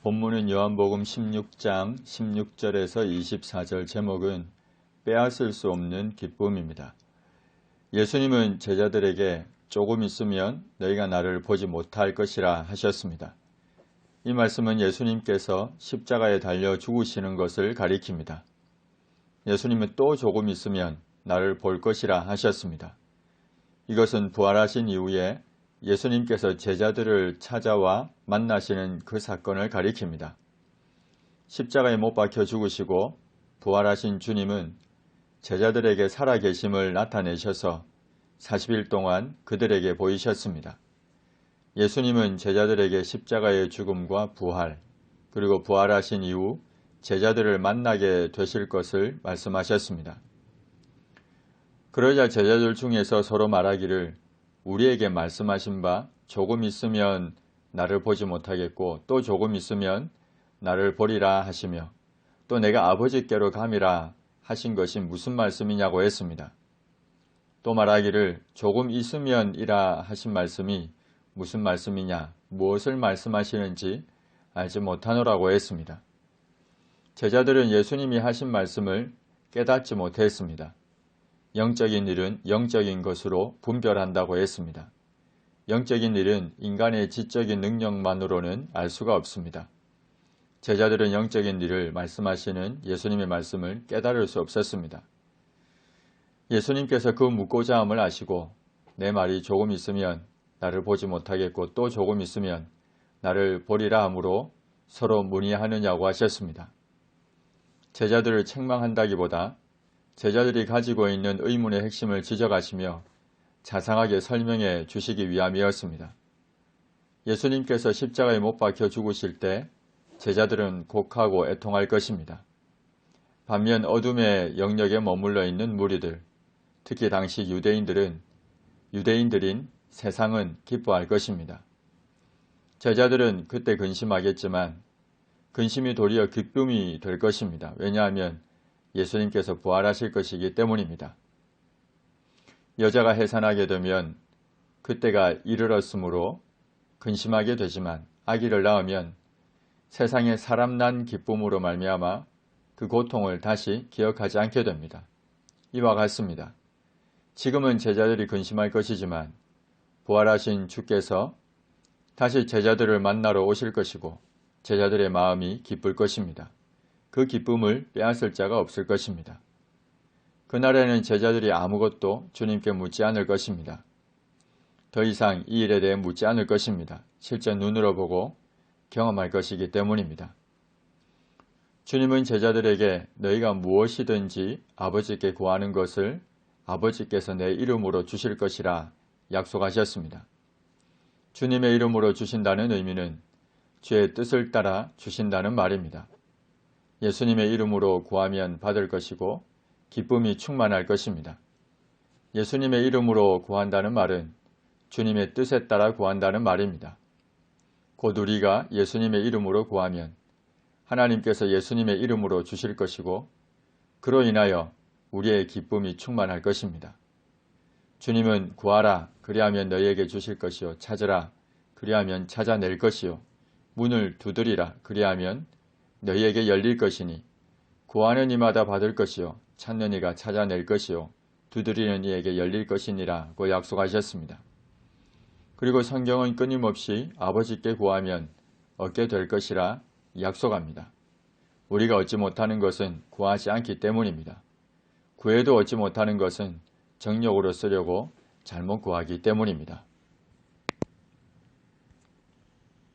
본문은 요한복음 16장 16절에서 24절. 제목은 빼앗을 수 없는 기쁨입니다. 예수님은 제자들에게 조금 있으면 너희가 나를 보지 못할 것이라 하셨습니다. 이 말씀은 예수님께서 십자가에 달려 죽으시는 것을 가리킵니다. 예수님은 또 조금 있으면 나를 볼 것이라 하셨습니다. 이것은 부활하신 이후에 예수님께서 제자들을 찾아와 만나시는 그 사건을 가리킵니다. 십자가에 못 박혀 죽으시고 부활하신 주님은 제자들에게 살아계심을 나타내셔서 40일 동안 그들에게 보이셨습니다. 예수님은 제자들에게 십자가의 죽음과 부활, 그리고 부활하신 이후 제자들을 만나게 되실 것을 말씀하셨습니다. 그러자 제자들 중에서 서로 말하기를 우리에게 말씀하신 바 조금 있으면 나를 보지 못하겠고 또 조금 있으면 나를 보리라 하시며 또 내가 아버지께로 감이라 하신 것이 무슨 말씀이냐고 했습니다. 또 말하기를 조금 있으면이라 하신 말씀이 무슨 말씀이냐, 무엇을 말씀하시는지 알지 못하노라고 했습니다. 제자들은 예수님이 하신 말씀을 깨닫지 못했습니다. 영적인 일은 영적인 것으로 분별한다고 했습니다. 영적인 일은 인간의 지적인 능력만으로는 알 수가 없습니다. 제자들은 영적인 일을 말씀하시는 예수님의 말씀을 깨달을 수 없었습니다. 예수님께서 그 묻고자 함을 아시고 내 말이 조금 있으면 나를 보지 못하겠고 또 조금 있으면 나를 보리라 하므로 서로 문의하느냐고 하셨습니다. 제자들을 책망한다기보다 제자들이 가지고 있는 의문의 핵심을 지적하시며 자상하게 설명해 주시기 위함이었습니다. 예수님께서 십자가에 못 박혀 죽으실 때 제자들은 곡하고 애통할 것입니다. 반면 어둠의 영역에 머물러 있는 무리들, 특히 당시 유대인들인 세상은 기뻐할 것입니다. 제자들은 그때 근심하겠지만 근심이 도리어 기쁨이 될 것입니다. 왜냐하면 예수님께서 부활하실 것이기 때문입니다. 여자가 해산하게 되면 그때가 이르렀으므로 근심하게 되지만 아기를 낳으면 세상에 사람 난 기쁨으로 말미암아 그 고통을 다시 기억하지 않게 됩니다. 이와 같습니다. 지금은 제자들이 근심할 것이지만 부활하신 주께서 다시 제자들을 만나러 오실 것이고 제자들의 마음이 기쁠 것입니다. 그 기쁨을 빼앗을 자가 없을 것입니다. 그날에는 제자들이 아무것도 주님께 묻지 않을 것입니다. 더 이상 이 일에 대해 묻지 않을 것입니다. 실제 눈으로 보고 경험할 것이기 때문입니다. 주님은 제자들에게 너희가 무엇이든지 아버지께 구하는 것을 아버지께서 내 이름으로 주실 것이라 약속하셨습니다. 주님의 이름으로 주신다는 의미는 주의 뜻을 따라 주신다는 말입니다. 예수님의 이름으로 구하면 받을 것이고 기쁨이 충만할 것입니다. 예수님의 이름으로 구한다는 말은 주님의 뜻에 따라 구한다는 말입니다. 곧 우리가 예수님의 이름으로 구하면 하나님께서 예수님의 이름으로 주실 것이고 그로 인하여 우리의 기쁨이 충만할 것입니다. 주님은 구하라 그리하면 너희에게 주실 것이요 찾으라 그리하면 찾아낼 것이요 문을 두드리라 그리하면 너희에게 열릴 것이니 구하는 이마다 받을 것이요 찾는 이가 찾아낼 것이요 두드리는 이에게 열릴 것이니라고 약속하셨습니다. 그리고 성경은 끊임없이 아버지께 구하면 얻게 될 것이라 약속합니다. 우리가 얻지 못하는 것은 구하지 않기 때문입니다. 구해도 얻지 못하는 것은 정욕으로 쓰려고 잘못 구하기 때문입니다.